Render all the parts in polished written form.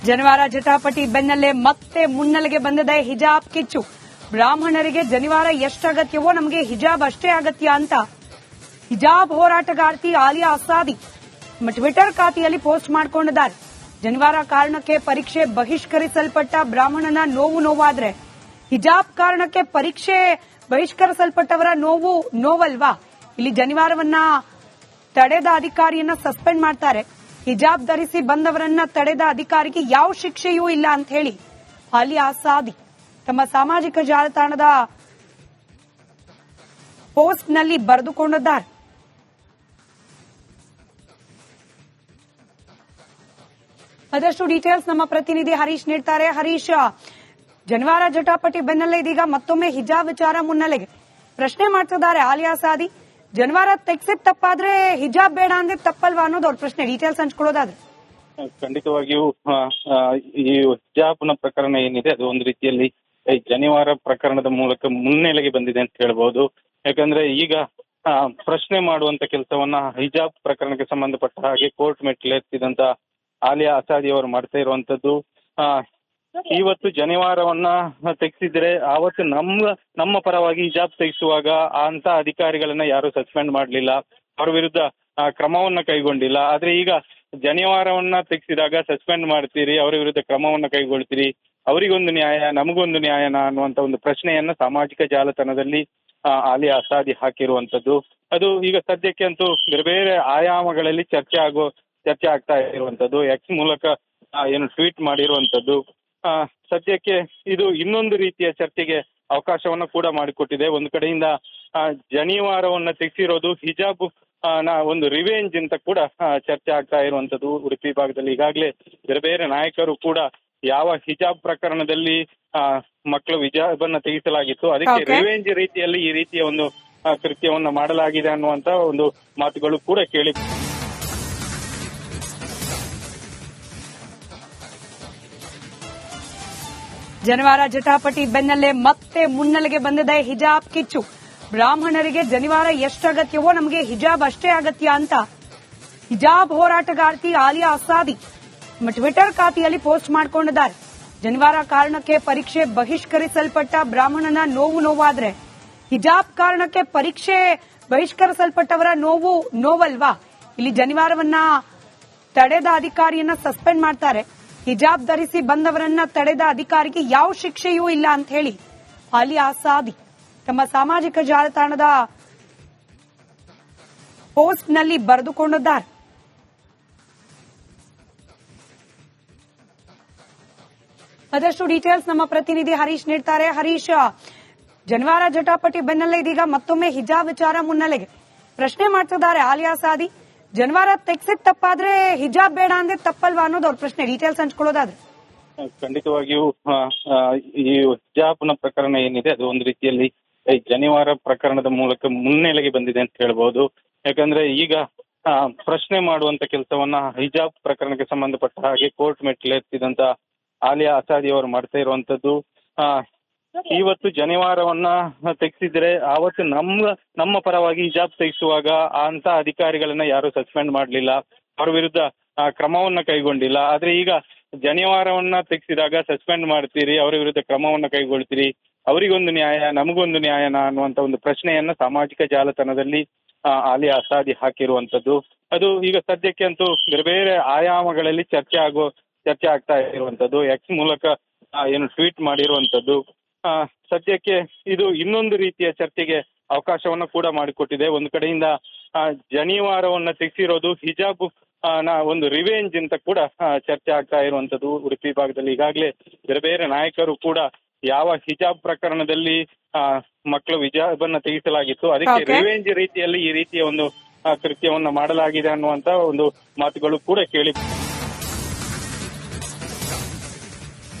ಜನಿವಾರ ಜಟಾಪಟಿ ಬೆನ್ನಲ್ಲೇ ಮತ್ತೆ ಮುನ್ನೆಲೆಗೆ ಬಂದಿದೆ ಹಿಜಾಬ್ ಕಿಚ್ಚು. ಬ್ರಾಹ್ಮಣರಿಗೆ ಜನಿವಾರ ಎಷ್ಟು ಅಗತ್ಯವೋ ನಮಗೆ ಹಿಜಾಬ್ ಅಷ್ಟೇ ಅಗತ್ಯ ಅಂತ ಹಿಜಾಬ್ ಹೋರಾಟಗಾರ್ತಿ ಆಲಿಯಾ ಅಸಾದಿ ಟ್ವಿಟರ್ ಖಾತೆಯಲ್ಲಿ ಪೋಸ್ಟ್ ಮಾಡಿಕೊಂಡಿದ್ದಾರೆ. ಜನಿವಾರ ಕಾರಣಕ್ಕೆ ಪರೀಕ್ಷೆ ಬಹಿಷ್ಕರಿಸಲ್ಪಟ್ಟ ಬ್ರಾಹ್ಮಣನ ನೋವಾದ್ರೆ ಹಿಜಾಬ್ ಕಾರಣಕ್ಕೆ ಪರೀಕ್ಷೆ ಬಹಿಷ್ಕರಿಸಲ್ಪಟ್ಟವರ ನೋವಲ್ವಾ? ಇಲ್ಲಿ ಜನಿವಾರವನ್ನ ತಡೆದ ಅಧಿಕಾರಿಯನ್ನ ಸಸ್ಪೆಂಡ್ ಮಾಡ್ತಾರೆ. ಹಿಜಾಬ್ ಧರಿಸಿ ಬಂದವರನ್ನ ತಡೆದ ಅಧಿಕಾರಿಗೆ ಯಾವ ಶಿಕ್ಷೆಯೂ ಇಲ್ಲ ಅಂತ ಹೇಳಿ ಆಲಿಯಾ ಅಸಾದಿ ತಮ್ಮ ಸಾಮಾಜಿಕ ಜಾಲತಾಣದ ಪೋಸ್ಟ್ನಲ್ಲಿ ಬರೆದುಕೊಂಡಿದ್ದಾರೆ. ಅದಷ್ಟು ಡೀಟೇಲ್ಸ್ ನಮ್ಮ ಪ್ರತಿನಿಧಿ ಹರೀಶ್ ನೀಡ್ತಾರೆ. ಹರೀಶ್, ಜನಿವಾರ ಜಟಾಪಟಿ ಬೆನ್ನಲ್ಲೇ ಇದೀಗ ಮತ್ತೊಮ್ಮೆ ಹಿಜಾಬ್ ವಿಚಾರ ಮುನ್ನೆಲೆಗೆ ಪ್ರಶ್ನೆ ಮಾಡ್ತಿದ್ದಾರೆ ಆಲಿಯಾ ಅಸಾದಿ. ಜನಿವಾರ ತೆಗ್ಸಿದ್ ತಪ್ಪಾದ್ರೆ ಹಿಜಾಬ್ ಬೇಡ ಅಂದ್ರೆ ತಪ್ಪಲ್ವಾ ಅನ್ನೋದು ಅವ್ರ ಪ್ರಶ್ನೆ. ಡೀಟೇಲ್ಸ್ ಹಂಚ್ಕೊಳ್ಳೋದಾದ್ರೆ ಖಂಡಿತವಾಗಿಯೂ ಈ ಹಿಜಾಬ್ನ ಪ್ರಕರಣ ಏನಿದೆ ಅದು ಒಂದು ರೀತಿಯಲ್ಲಿ ಜನಿವಾರ ಪ್ರಕರಣದ ಮೂಲಕ ಮುನ್ನೆಲೆಗೆ ಬಂದಿದೆ ಅಂತ ಹೇಳ್ಬಹುದು. ಯಾಕಂದ್ರೆ ಈಗ ಪ್ರಶ್ನೆ ಮಾಡುವಂತ ಕೆಲಸವನ್ನ ಹಿಜಾಬ್ ಪ್ರಕರಣಕ್ಕೆ ಸಂಬಂಧಪಟ್ಟ ಹಾಗೆ ಕೋರ್ಟ್ ಮೆಟ್ಟಿಲೆತ್ತಿದಂತ ಆಲಿಯಾ ಅಸಾದಿ ಅವರು ಮಾಡ್ತಾ ಇರುವಂತದ್ದು. ಇವತ್ತು ಜನಿವಾರವನ್ನ ತೆಗೆಸಿದ್ರೆ ಆವತ್ತು ನಮ್ಮ ಪರವಾಗಿ ಹಿಜಾಬ್ ತೆಗೆಸುವಾಗ ಅಂತ ಅಧಿಕಾರಿಗಳನ್ನ ಯಾರು ಸಸ್ಪೆಂಡ್ ಮಾಡಲಿಲ್ಲ, ಅವರ ವಿರುದ್ಧ ಕ್ರಮವನ್ನ ಕೈಗೊಂಡಿಲ್ಲ. ಆದ್ರೆ ಈಗ ಜನಿವಾರವನ್ನ ತೆಗೆಸಿದಾಗ ಸಸ್ಪೆಂಡ್ ಮಾಡ್ತೀರಿ, ಅವರ ವಿರುದ್ಧ ಕ್ರಮವನ್ನ ಕೈಗೊಳ್ತೀರಿ, ಅವರಿಗೊಂದು ನ್ಯಾಯ ನಮಗೊಂದು ನ್ಯಾಯನ ಅನ್ನುವಂತ ಒಂದು ಪ್ರಶ್ನೆಯನ್ನ ಸಾಮಾಜಿಕ ಜಾಲತಾಣದಲ್ಲಿ ಆಲಿಯಾ ಅಸಾದಿ ಹಾಕಿರುವಂತದ್ದು. ಅದು ಈಗ ಸದ್ಯಕ್ಕೆ ಅಂತೂ ಬೇರೆ ಬೇರೆ ಆಯಾಮಗಳಲ್ಲಿ ಚರ್ಚೆ ಆಗ್ತಾ ಇರುವಂತದ್ದು. ಎಕ್ಸ್ ಮೂಲಕ ಏನು ಟ್ವೀಟ್ ಮಾಡಿರುವಂತದ್ದು. ಸದ್ಯಕ್ಕೆ ಇದು ಇನ್ನೊಂದು ರೀತಿಯ ಚರ್ಚೆಗೆ ಅವಕಾಶವನ್ನ ಕೂಡ ಮಾಡಿಕೊಟ್ಟಿದೆ. ಒಂದು ಕಡೆಯಿಂದ ಜನಿವಾರವನ್ನ ತೆಗೆಸಿರೋದು ಹಿಜಾಬ್ ಒಂದು ರಿವೆಂಜ್ ಅಂತ ಕೂಡ ಚರ್ಚೆ ಆಗ್ತಾ ಇರುವಂತದ್ದು. ಉಡುಪಿ ಭಾಗದಲ್ಲಿ ಈಗಾಗಲೇ ಬೇರೆ ಬೇರೆ ನಾಯಕರು ಕೂಡ ಯಾವ ಹಿಜಾಬ್ ಪ್ರಕರಣದಲ್ಲಿ ಮಕ್ಕಳು ಹಿಜಾಬ್ ಅನ್ನ ತೆಗೆಸಲಾಗಿತ್ತು ಅದಕ್ಕೆ ರಿವೆಂಜ್ ರೀತಿಯಲ್ಲಿ ಈ ರೀತಿಯ ಒಂದು ಕೃತ್ಯವನ್ನ ಮಾಡಲಾಗಿದೆ ಅನ್ನುವಂತ ಒಂದು ಮಾತುಗಳು ಕೂಡ ಕೇಳಿ. ಜನಿವಾರ ಜಟಾಪಟಿ ಬೆನ್ನಲ್ಲೇ ಮತ್ತೆ ಮುನ್ನೆಲೆಗೆ ಬಂದಿದೆ ಹಿಜಾಬ್ ಕಿಚ್ಚು. ಬ್ರಾಹ್ಮಣರಿಗೆ ಜನಿವಾರ ಎಷ್ಟು ಅಗತ್ಯವೋ ನಮಗೆ ಹಿಜಾಬ್ ಅಷ್ಟೇ ಅಗತ್ಯ ಅಂತ ಹಿಜಾಬ್ ಹೋರಾಟಗಾರ್ತಿ ಆಲಿಯಾ ಅಸಾದಿ ಟ್ವಿಟರ್ ಖಾತೆಯಲ್ಲಿ ಪೋಸ್ಟ್ ಮಾಡಿಕೊಂಡಿದ್ದಾರೆ. ಜನಿವಾರ ಕಾರಣಕ್ಕೆ ಪರೀಕ್ಷೆ ಬಹಿಷ್ಕರಿಸಲ್ಪಟ್ಟ ಬ್ರಾಹ್ಮಣನ ನೋವಾದ್ರೆ ಹಿಜಾಬ್ ಕಾರಣಕ್ಕೆ ಪರೀಕ್ಷೆ ಬಹಿಷ್ಕರಿಸಲ್ಪಟ್ಟವರ ನೋವಲ್ವಾ? ಇಲ್ಲಿ ಜನಿವಾರವನ್ನ ತಡೆದ ಅಧಿಕಾರಿಯನ್ನ ಸಸ್ಪೆಂಡ್ ಮಾಡ್ತಾರೆ. ಹಿಜಾಬ್ ಧರಿಸಿ ಬಂದವರನ್ನ ತಡೆದ ಅಧಿಕಾರಿಗೆ ಯಾವ ಶಿಕ್ಷೆಯೂ ಇಲ್ಲ ಅಂತ ಹೇಳಿ ಆಲಿಯಾ ಅಸಾದಿ ತಮ್ಮ ಸಾಮಾಜಿಕ ಜಾಲತಾಣದ ಪೋಸ್ಟ್ನಲ್ಲಿ ಬರೆದುಕೊಂಡಿದ್ದಾರೆ. ಅದಷ್ಟು ಡೀಟೇಲ್ಸ್ ನಮ್ಮ ಪ್ರತಿನಿಧಿ ಹರೀಶ್ ನೀಡ್ತಾರೆ. ಹರೀಶ್, ಜನಿವಾರ ಜಟಾಪಟಿ ಬೆನ್ನಲ್ಲೇ ಇದೀಗ ಮತ್ತೊಮ್ಮೆ ಹಿಜಾಬ್ ವಿಚಾರ ಮುನ್ನೆಲೆಗೆ ಪ್ರಶ್ನೆ ಮಾಡ್ತಿದ್ದಾರೆ ಆಲಿಯಾ ಅಸಾದಿ. ಜನಿವಾರ ತೆಗ್ಸಿದ್ ತಪ್ಪಾದ್ರೆ ಹಿಜಾಬ್ ಬೇಡ ಅಂದ್ರೆ ತಪ್ಪಲ್ವಾ ಅನ್ನೋದು ಅವ್ರ ಪ್ರಶ್ನೆ. ಡೀಟೇಲ್ಸ್ ಹಂಚ್ಕೊಳ್ಳೋದಾದ್ರೆ ಖಂಡಿತವಾಗಿಯೂ ಈ ಹಿಜಾಬ್ನ ಪ್ರಕರಣ ಏನಿದೆ ಅದು ಒಂದು ರೀತಿಯಲ್ಲಿ ಜನಿವಾರ ಪ್ರಕರಣದ ಮೂಲಕ ಮುನ್ನೆಲೆಗೆ ಬಂದಿದೆ ಅಂತ ಹೇಳ್ಬಹುದು. ಯಾಕಂದ್ರೆ ಈಗ ಪ್ರಶ್ನೆ ಮಾಡುವಂತ ಕೆಲಸವನ್ನ ಹಿಜಾಬ್ ಪ್ರಕರಣಕ್ಕೆ ಸಂಬಂಧಪಟ್ಟ ಹಾಗೆ ಕೋರ್ಟ್ ಮೆಟ್ಟಿಲೆತ್ತಿದಂತ ಆಲಿಯಾ ಅಸಾದಿ ಅವರು ಮಾಡ್ತಾ ಇರುವಂತದ್ದು. ಇವತ್ತು ಜನಿವಾರವನ್ನ ತೆಗೆಸಿದ್ರೆ ಆವತ್ತು ನಮ್ಮ ಪರವಾಗಿ ಹಿಜಾಬ್ ತೆಗೆಸುವಾಗ ಅಂತ ಅಧಿಕಾರಿಗಳನ್ನ ಯಾರು ಸಸ್ಪೆಂಡ್ ಮಾಡಲಿಲ್ಲ, ಅವರ ವಿರುದ್ಧ ಕ್ರಮವನ್ನ ಕೈಗೊಂಡಿಲ್ಲ. ಆದ್ರೆ ಈಗ ಜನಿವಾರವನ್ನ ತೆಗೆಸಿದಾಗ ಸಸ್ಪೆಂಡ್ ಮಾಡ್ತೀರಿ, ಅವರ ವಿರುದ್ಧ ಕ್ರಮವನ್ನ ಕೈಗೊಳ್ತೀರಿ, ಅವರಿಗೊಂದು ನ್ಯಾಯ ನಮಗೊಂದು ನ್ಯಾಯನ ಅನ್ನುವಂತ ಒಂದು ಪ್ರಶ್ನೆಯನ್ನ ಸಾಮಾಜಿಕ ಜಾಲತಾಣದಲ್ಲಿ ಆಲಿಯಾ ಅಸಾದಿ ಹಾಕಿರುವಂತದ್ದು. ಅದು ಈಗ ಸದ್ಯಕ್ಕೆ ಅಂತೂ ಬೇರೆ ಬೇರೆ ಆಯಾಮಗಳಲ್ಲಿ ಚರ್ಚೆ ಆಗ್ತಾ ಇರುವಂತದ್ದು. ಎಕ್ಸ್ ಮೂಲಕ ಏನು ಟ್ವೀಟ್ ಮಾಡಿರುವಂತದ್ದು. ಸದ್ಯಕ್ಕೆ ಇದು ಇನ್ನೊಂದು ರೀತಿಯ ಚರ್ಚೆಗೆ ಅವಕಾಶವನ್ನ ಕೂಡ ಮಾಡಿಕೊಟ್ಟಿದೆ. ಒಂದು ಕಡೆಯಿಂದ ಜನಿವಾರವನ್ನ ತೆಗೆಸಿರೋದು ಹಿಜಾಬ್ ಒಂದು ರಿವೆಂಜ್ ಅಂತ ಕೂಡ ಚರ್ಚೆ ಆಗ್ತಾ ಇರುವಂತದ್ದು. ಉಡುಪಿ ಭಾಗದಲ್ಲಿ ಈಗಾಗಲೇ ಬೇರೆ ಬೇರೆ ನಾಯಕರು ಕೂಡ ಯಾವ ಹಿಜಾಬ್ ಪ್ರಕರಣದಲ್ಲಿ ಮಕ್ಕಳು ಹಿಜಾಬ್ ಅನ್ನ ತೆಗೆಸಲಾಗಿತ್ತು ಅದಕ್ಕೆ ರಿವೆಂಜ್ ರೀತಿಯಲ್ಲಿ ಈ ರೀತಿಯ ಒಂದು ಕೃತ್ಯವನ್ನ ಮಾಡಲಾಗಿದೆ ಅನ್ನುವಂತ ಒಂದು ಮಾತುಗಳು ಕೂಡ ಕೇಳಿ.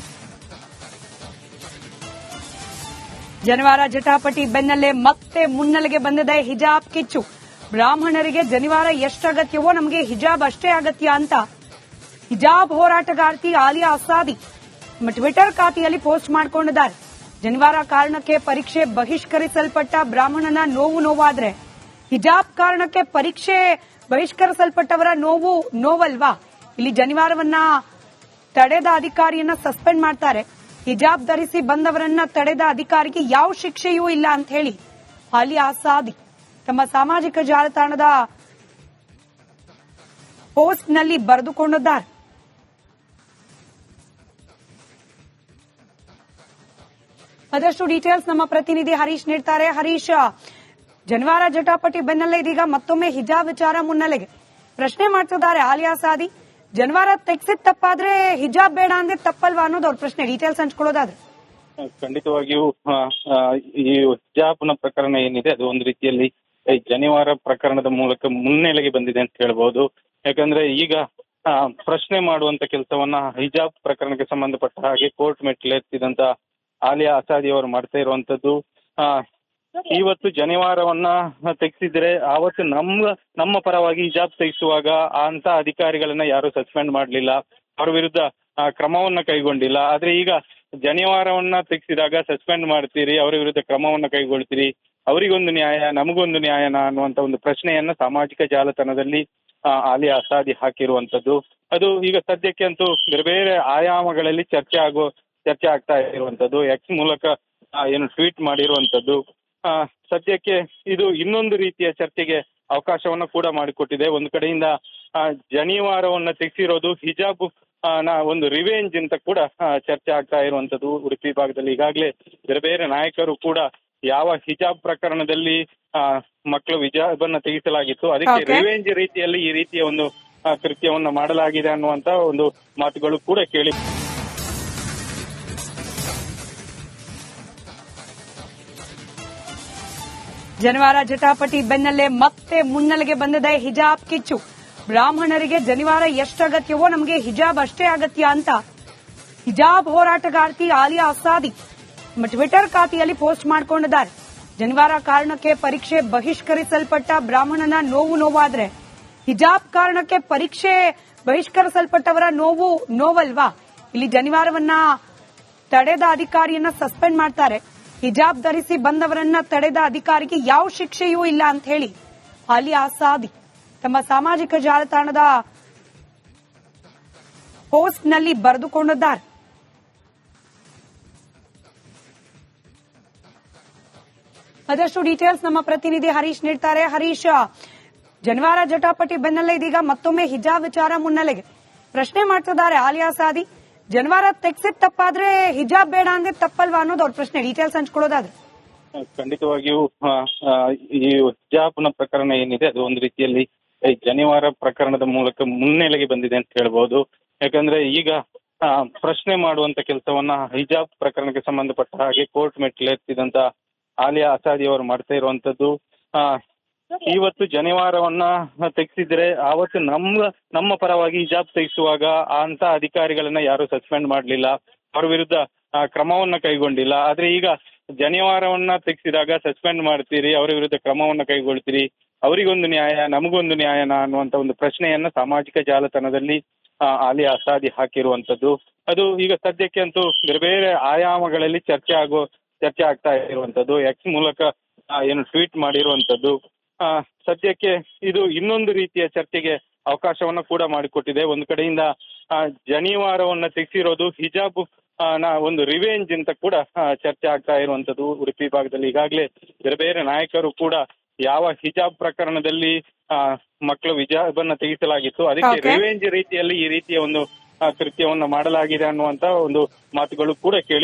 ಜನಿವಾರ ಜಟಾಪಟಿ ಬೆನ್ನಲ್ಲೇ ಮತ್ತೆ ಮುನ್ನೆಲೆಗೆ ಬಂದಿದೆ ಹಿಜಾಬ್ ಕಿಚ್ಚು. ಬ್ರಾಹ್ಮಣರಿಗೆ ಜನಿವಾರ ಎಷ್ಟು ಅಗತ್ಯವೋ ನಮಗೆ ಹಿಜಾಬ್ ಅಷ್ಟೇ ಅಗತ್ಯ ಅಂತ ಹಿಜಾಬ್ ಹೋರಾಟಗಾರ್ತಿ ಆಲಿಯಾ ಅಸಾದಿ ಟ್ವಿಟರ್ ಖಾತೆಯಲ್ಲಿ ಪೋಸ್ಟ್ ಮಾಡಿಕೊಂಡಿದ್ದಾರೆ. ಜನಿವಾರ ಕಾರಣಕ್ಕೆ ಪರೀಕ್ಷೆ ಬಹಿಷ್ಕರಿಸಲ್ಪಟ್ಟ ಬ್ರಾಹ್ಮಣನ ನೋವಾದ್ರೆ ಹಿಜಾಬ್ ಕಾರಣಕ್ಕೆ ಪರೀಕ್ಷೆ ಬಹಿಷ್ಕರಿಸಲ್ಪಟ್ಟವರ ನೋವಲ್ವಾ? ಇಲ್ಲಿ ಜನಿವಾರವನ್ನ ತಡೆದ ಅಧಿಕಾರಿಯನ್ನ ಸಸ್ಪೆಂಡ್ ಮಾಡ್ತಾರೆ. ಹಿಜಾಬ್ ಧರಿಸಿ ಬಂದವರನ್ನ ತಡೆದ ಅಧಿಕಾರಿಗೆ ಯಾವ ಶಿಕ್ಷೆಯೂ ಇಲ್ಲ ಅಂತ ಹೇಳಿ ಆಲಿಯಾ ಸಾದಿ ತಮ್ಮ ಸಾಮಾಜಿಕ ಜಾಲತಾಣದ ಪೋಸ್ಟ್ನಲ್ಲಿ ಬರೆದುಕೊಂಡಿದ್ದಾರೆ. ಅದಷ್ಟು ಡೀಟೇಲ್ಸ್ ನಮ್ಮ ಪ್ರತಿನಿಧಿ ಹರೀಶ್ ನೀಡ್ತಾರೆ. ಹರೀಶ್, ಜನಿವಾರ ಜಟಾಪಟಿ ಬೆನ್ನಲ್ಲೇ ಇದೀಗ ಮತ್ತೊಮ್ಮೆ ಹಿಜಾಬ್ ವಿಚಾರ ಮುನ್ನೆಲೆಗೆ ಪ್ರಶ್ನೆ ಮಾಡ್ತಿದ್ದಾರೆ ಆಲಿಯಾ ಸಾದಿ. ಜನಿವಾರ ತೆಗ್ಸಿದ್ ತಪ್ಪಾದ್ರೆ ಹಿಜಾಬ್ ಬೇಡ ಅಂದ್ರೆ ತಪ್ಪಲ್ವಾ ಅನ್ನೋದು ಅವ್ರ ಪ್ರಶ್ನೆ. ಡೀಟೇಲ್ಸ್ ಹಂಚ್ಕೊಳ್ಳೋದಾದ್ರೆ ಖಂಡಿತವಾಗಿಯೂ ಈ ಹಿಜಾಬ್ನ ಪ್ರಕರಣ ಏನಿದೆ ಅದು ಒಂದು ರೀತಿಯಲ್ಲಿ ಈ ಜನಿವಾರ ಪ್ರಕರಣದ ಮೂಲಕ ಮುನ್ನೆಲೆಗೆ ಬಂದಿದೆ ಅಂತ ಹೇಳ್ಬಹುದು. ಯಾಕಂದ್ರೆ ಈಗ ಪ್ರಶ್ನೆ ಮಾಡುವಂತ ಕೆಲಸವನ್ನ ಹಿಜಾಬ್ ಪ್ರಕರಣಕ್ಕೆ ಸಂಬಂಧಪಟ್ಟ ಹಾಗೆ ಕೋರ್ಟ್ ಮೆಟ್ಟಿಲೆತ್ತಿದಂತ ಆಲಿಯಾ ಅಸಾದಿ ಅವರು ಮಾಡ್ತಾ ಇರುವಂತದ್ದು. ಇವತ್ತು ಜನಿವಾರವನ್ನ ತೆಗೆಸಿದ್ರೆ ಆವತ್ತು ನಮ್ಮ ಪರವಾಗಿ ಹಿಜಾಬ್ ತೆಗೆಸುವಾಗ ಅಂತ ಅಧಿಕಾರಿಗಳನ್ನ ಯಾರು ಸಸ್ಪೆಂಡ್ ಮಾಡಲಿಲ್ಲ, ಅವರ ವಿರುದ್ಧ ಕ್ರಮವನ್ನ ಕೈಗೊಂಡಿಲ್ಲ. ಆದ್ರೆ ಈಗ ಜನಿವಾರವನ್ನ ತೆಗೆಸಿದಾಗ ಸಸ್ಪೆಂಡ್ ಮಾಡ್ತೀರಿ, ಅವರ ವಿರುದ್ಧ ಕ್ರಮವನ್ನ ಕೈಗೊಳ್ತೀರಿ, ಅವರಿಗೊಂದು ನ್ಯಾಯ ನಮಗೊಂದು ನ್ಯಾಯನ ಅನ್ನುವಂತ ಒಂದು ಪ್ರಶ್ನೆಯನ್ನ ಸಾಮಾಜಿಕ ಜಾಲತಾಣದಲ್ಲಿ ಆಲಿಯಾ ಅಸಾದಿ ಹಾಕಿರುವಂತದ್ದು. ಅದು ಈಗ ಸದ್ಯಕ್ಕೆ ಅಂತೂ ಬೇರೆ ಬೇರೆ ಆಯಾಮಗಳಲ್ಲಿ ಚರ್ಚೆ ಆಗ್ತಾ ಇರುವಂತದ್ದು. ಎಕ್ಸ್ ಮೂಲಕ ಏನು ಟ್ವೀಟ್ ಮಾಡಿರುವಂತದ್ದು. ಸದ್ಯಕ್ಕೆ ಇದು ಇನ್ನೊಂದು ರೀತಿಯ ಚರ್ಚೆಗೆ ಅವಕಾಶವನ್ನ ಕೂಡ ಮಾಡಿಕೊಟ್ಟಿದೆ. ಒಂದು ಕಡೆಯಿಂದ ಜನಿವಾರವನ್ನ ತೆಗೆಸಿರೋದು ಹಿಜಾಬ್ ಒಂದು ರಿವೆಂಜ್ ಅಂತ ಕೂಡ ಚರ್ಚೆ ಆಗ್ತಾ ಇರುವಂತದ್ದು. ಉಡುಪಿ ಭಾಗದಲ್ಲಿ ಈಗಾಗಲೇ ಬೇರೆ ಬೇರೆ ನಾಯಕರು ಕೂಡ ಯಾವ ಹಿಜಾಬ್ ಪ್ರಕರಣದಲ್ಲಿ ಮಕ್ಕಳು ಹಿಜಾಬ್ ಅನ್ನ ತೆಗೆಸಲಾಗಿತ್ತು ಅದಕ್ಕೆ ರಿವೆಂಜ್ ರೀತಿಯಲ್ಲಿ ಈ ರೀತಿಯ ಒಂದು ಕೃತ್ಯವನ್ನ ಮಾಡಲಾಗಿದೆ ಅನ್ನುವಂತ ಒಂದು ಮಾತುಗಳು ಕೂಡ ಕೇಳಿ. ಜನಿವಾರ ಜಟಾಪಟಿ ಬೆನ್ನಲ್ಲೇ ಮತ್ತೆ ಮುನ್ನೆಲೆಗೆ ಬಂದಿದೆ ಹಿಜಾಬ್ ಕಿಚ್ಚು. ಬ್ರಾಹ್ಮಣರಿಗೆ ಜನಿವಾರ ಎಷ್ಟು ಅಗತ್ಯವೋ ನಮಗೆ ಹಿಜಾಬ್ ಅಷ್ಟೇ ಅಗತ್ಯ ಅಂತ ಹಿಜಾಬ್ ಹೋರಾಟಗಾರ್ತಿ ಆಲಿಯಾ ಅಸಾದಿ ನಮ್ಮ ಟ್ವಿಟರ್ ಖಾತೆಯಲ್ಲಿ ಪೋಸ್ಟ್ ಮಾಡಿಕೊಂಡಿದ್ದಾರೆ. ಜನಿವಾರ ಕಾರಣಕ್ಕೆ ಪರೀಕ್ಷೆ ಬಹಿಷ್ಕರಿಸಲ್ಪಟ್ಟ ಬ್ರಾಹ್ಮಣನ ನೋವಾದ್ರೆ ಹಿಜಾಬ್ ಕಾರಣಕ್ಕೆ ಪರೀಕ್ಷೆ ಬಹಿಷ್ಕರಿಸಲ್ಪಟ್ಟವರ ನೋವಲ್ವಾ? ಇಲ್ಲಿ ಜನಿವಾರವನ್ನ ತಡೆದ ಅಧಿಕಾರಿಯನ್ನ ಸಸ್ಪೆಂಡ್ ಮಾಡ್ತಾರೆ. ಹಿಜಾಬ್ ಧರಿಸಿ ಬಂದವರನ್ನ ತಡೆದ ಅಧಿಕಾರಿಗೆ ಯಾವ ಶಿಕ್ಷೆಯೂ ಇಲ್ಲ ಅಂತ ಹೇಳಿ ಆಲಿಯಾ ಸಾದಿ ತಮ್ಮ ಸಾಮಾಜಿಕ ಜಾಲತಾಣದ ಪೋಸ್ಟ್ನಲ್ಲಿ ಬರೆದುಕೊಂಡಿದ್ದಾರೆ. ಅದಷ್ಟು ಡೀಟೇಲ್ಸ್ ನಮ್ಮ ಪ್ರತಿನಿಧಿ ಹರೀಶ್ ನೀಡ್ತಾರೆ. ಹರೀಶ್, ಜನಿವಾರ ಜಟಾಪಟಿ ಬೆನ್ನಲ್ಲೇ ಇದೀಗ ಮತ್ತೊಮ್ಮೆ ಹಿಜಾಬ್ ವಿಚಾರ ಮುನ್ನೆಲೆಗೆ ಪ್ರಶ್ನೆ ಮಾಡ್ತಿದ್ದಾರೆ ಆಲಿಯಾ ಸಾದಿ. ಜನಿವಾರ ತೆಗ್ಸಿದ್ ತಪ್ಪಾದ್ರೆ ಹಿಜಾಬ್ ಬೇಡ ಅಂದ್ರೆ ತಪ್ಪಲ್ವಾ ಅನ್ನೋದು ಅವ್ರ ಪ್ರಶ್ನೆ. ಡೀಟೇಲ್ಸ್ ಹಂಚ್ಕೊಳ್ಳೋದಾದ್ರೆ ಖಂಡಿತವಾಗಿಯೂ ಈ ಹಿಜಾಬ್ನ ಪ್ರಕರಣ ಏನಿದೆ ಅದು ಒಂದು ರೀತಿಯಲ್ಲಿ ಈ ಜನಿವಾರ ಪ್ರಕರಣದ ಮೂಲಕ ಮುನ್ನೆಲೆಗೆ ಬಂದಿದೆ ಅಂತ ಹೇಳ್ಬಹುದು. ಯಾಕಂದ್ರೆ ಈಗ ಪ್ರಶ್ನೆ ಮಾಡುವಂತ ಕೆಲಸವನ್ನ ಹಿಜಾಬ್ ಪ್ರಕರಣಕ್ಕೆ ಸಂಬಂಧಪಟ್ಟ ಹಾಗೆ ಕೋರ್ಟ್ ಮೆಟ್ಟಿಲೆತ್ತಿದಂತ ಆಲಿಯಾ ಅಸಾದಿ ಅವರು ಮಾಡ್ತಾ ಇರುವಂತದ್ದು. ಇವತ್ತು ಜನಿವಾರವನ್ನ ತೆಗೆಸಿದ್ರೆ ಆವತ್ತು ನಮ್ಮ ಪರವಾಗಿ ಹಿಜಾಬ್ ತೆಗೆಸುವಾಗ ಅಂತ ಅಧಿಕಾರಿಗಳನ್ನ ಯಾರು ಸಸ್ಪೆಂಡ್ ಮಾಡಲಿಲ್ಲ, ಅವರ ವಿರುದ್ಧ ಕ್ರಮವನ್ನ ಕೈಗೊಂಡಿಲ್ಲ. ಆದ್ರೆ ಈಗ ಜನಿವಾರವನ್ನ ತೆಗೆಸಿದಾಗ ಸಸ್ಪೆಂಡ್ ಮಾಡ್ತೀರಿ, ಅವರ ವಿರುದ್ಧ ಕ್ರಮವನ್ನ ಕೈಗೊಳ್ತೀರಿ, ಅವರಿಗೊಂದು ನ್ಯಾಯ ನಮಗೊಂದು ನ್ಯಾಯನ ಅನ್ನುವಂತ ಒಂದು ಪ್ರಶ್ನೆಯನ್ನ ಸಾಮಾಜಿಕ ಜಾಲತಾಣದಲ್ಲಿ ಆಲಿಯಾ ಅಸಾದಿ ಹಾಕಿರುವಂತದ್ದು. ಅದು ಈಗ ಸದ್ಯಕ್ಕೆ ಅಂತೂ ಬೇರೆ ಬೇರೆ ಆಯಾಮಗಳಲ್ಲಿ ಚರ್ಚೆ ಆಗ್ತಾ ಇರುವಂತದ್ದು. ಎಕ್ಸ್ ಮೂಲಕ ಏನು ಟ್ವೀಟ್ ಮಾಡಿರುವಂತದ್ದು. ಸದ್ಯಕ್ಕೆ ಇದು ಇನ್ನೊಂದು ರೀತಿಯ ಚರ್ಚೆಗೆ ಅವಕಾಶವನ್ನ ಕೂಡ ಮಾಡಿಕೊಟ್ಟಿದೆ. ಒಂದು ಕಡೆಯಿಂದ ಜನಿವಾರವನ್ನ ತೆಗೆಸಿರೋದು ಹಿಜಾಬ್ ಒಂದು ರಿವೆಂಜ್ ಅಂತ ಕೂಡ ಚರ್ಚೆ ಆಗ್ತಾ ಇರುವಂತದ್ದು. ಉಡುಪಿ ಭಾಗದಲ್ಲಿ ಈಗಾಗಲೇ ಬೇರೆ ಬೇರೆ ನಾಯಕರು ಕೂಡ ಯಾವ ಹಿಜಾಬ್ ಪ್ರಕರಣದಲ್ಲಿ ಮಕ್ಕಳು ಹಿಜಾಬ್ ಅನ್ನ ತೆಗೆಸಲಾಗಿತ್ತು ಅದಕ್ಕೆ ರಿವೆಂಜ್ ರೀತಿಯಲ್ಲಿ ಈ ರೀತಿಯ ಒಂದು ಕೃತ್ಯವನ್ನ ಮಾಡಲಾಗಿದೆ ಅನ್ನುವಂತ ಒಂದು ಮಾತುಗಳು ಕೂಡ ಕೇಳಿ.